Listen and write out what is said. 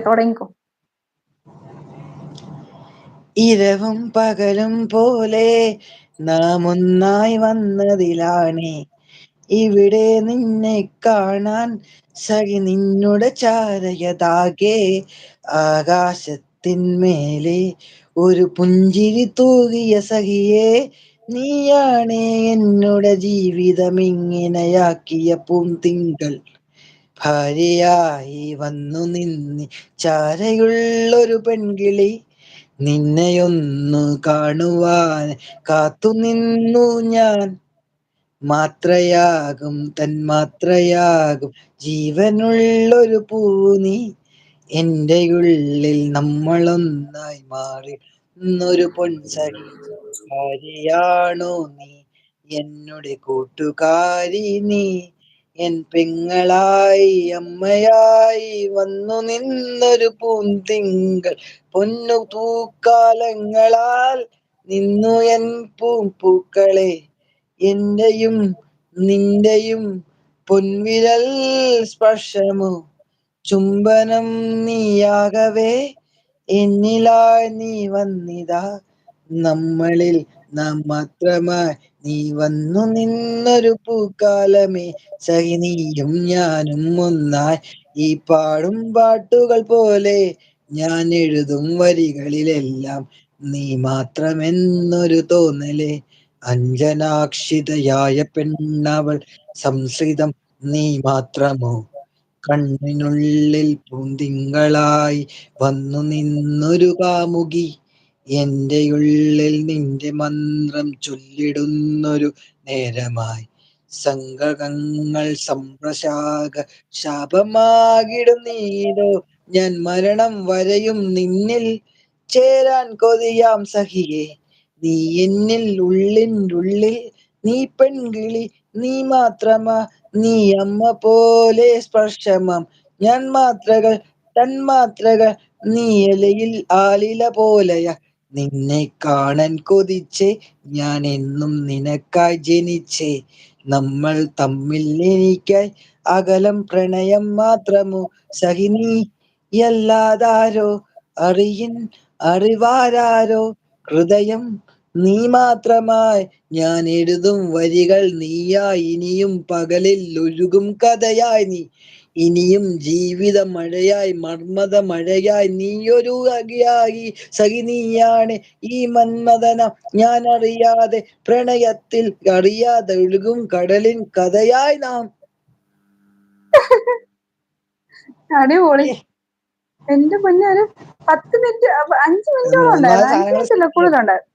തുടങ്ങിക്കോ. ഇരവും പകലും പോലെ നാം ഒന്നായി വന്നതിലാണ് ഇവിടെ നിന്നെ കാണാൻ സഖി നിന്നുടെ ചാരയതാകെ ആകാശത്തിന്മേലെ ഒരു പുഞ്ചിരി തൂകിയ സഖിയേ നീയാണ് എന്നുടെ ജീവിതം ഇങ്ങനെയാക്കിയ പൂന്തിങ്കൾ ഭാര്യയായി വന്നു നിന്നി ചാരയുള്ളൊരു പെൺകിളി നിന്നെയൊന്നു കാണുവാൻ കാത്തുനിന്നു ഞാൻ മാത്രയാകും തന്മാത്രയാകും ജീവനുള്ളൊരു പൂനീ എന്റെ ഉള്ളിൽ നമ്മളൊന്നായി മാറി എന്നൊരു പൊൻസഖി ഭാര്യയാണോ നീ എന്നുടെ കൂട്ടുകാരി നീ എൻ പെങ്ങളായി അമ്മയായി വന്നു നിന്നൊരു പൂന്തിങ്കൾ പൊന്നു തൂക്കാലങ്ങളാൽ നിന്നു എൻ പൂക്കളെ എന്റെയും നിന്റെയും പൊൻവിരൽ സ്പർശമോ ചുംബനം നീയാകവേ എന്നിലായി നീ വന്നിതാ നമ്മളിൽ നാം മാത്രമായി നീ വന്നു നിന്നൊരു പൂക്കാലമേ സഖി നീയും ഞാനും ഒന്നായി ഈ പാടും പാട്ടുകൾ പോലെ ഞാൻ എഴുതും വരികളിലെല്ലാം നീ മാത്രമെന്നൊരു തോന്നലേ അഞ്ജനാക്ഷിതയായ പെണ്ണവൾ സംശ്രിതം നീ മാത്രമോ കണ്ണിനുള്ളിൽ പൂന്തിങ്കളായി വന്നു നിന്നൊരു കാമുകി എന്റെ ഉള്ളിൽ നിന്റെ മന്ത്രം ചൊല്ലിടുന്നൊരു നേരമായി സംഘങ്ങൾ സംപ്രശാക ശാപമാകിടും നീടോ ഞാൻ മരണം വരെയും നിന്നിൽ ചേരാൻ കൊതിയാം സഖിയേ നീ എന്നിൽ ഉള്ളിൽ നീ പെൺകിളി നീ മാത്രമാ നീ അമ്മ പോലെ സ്പർശമാം ഞാൻ മാത്രകൾ തന്മാത്രകൾ നീ ഇലയിൽ ആലില പോലെയാ നിന്നെ കാണാൻ കൊതിച്ചേ ഞാൻ എന്നും നിനക്കായി ജനിച്ചേ നമ്മൾ തമ്മിൽ എനിക്കായി അകലം പ്രണയം മാത്രമോ സഖി നീയല്ലാതാരോ അറിവാരാരോ ഹൃദയം നീ മാത്രമായി ഞാൻ എഴുതും വരികൾ നീയായി ഇനിയും പകലിൽ ഒഴുകും കഥയായി നീ ഇനിയും ജീവിത മഴയായി മർമ്മത മഴയായി നീയൊരു അകിയായി സഖി നീയാണ് ഈ മന്മഥന ഞാൻ അറിയാതെ പ്രണയത്തിൽ അറിയാതെ ഒഴുകും കടലിൻ കഥയായി നാം. അടിപൊളി. ഏ, എന്റെ പൊന്നെ, ഒരു 10 മിനിറ്റ് 5 മിനിറ്റോളം മൂന്നാല് ഉണ്ടായിരുന്നു. 5 സാധനങ്ങൾ മിനിറ്റ് അല്ല, കൂടുതലുണ്ടായിരുന്നു.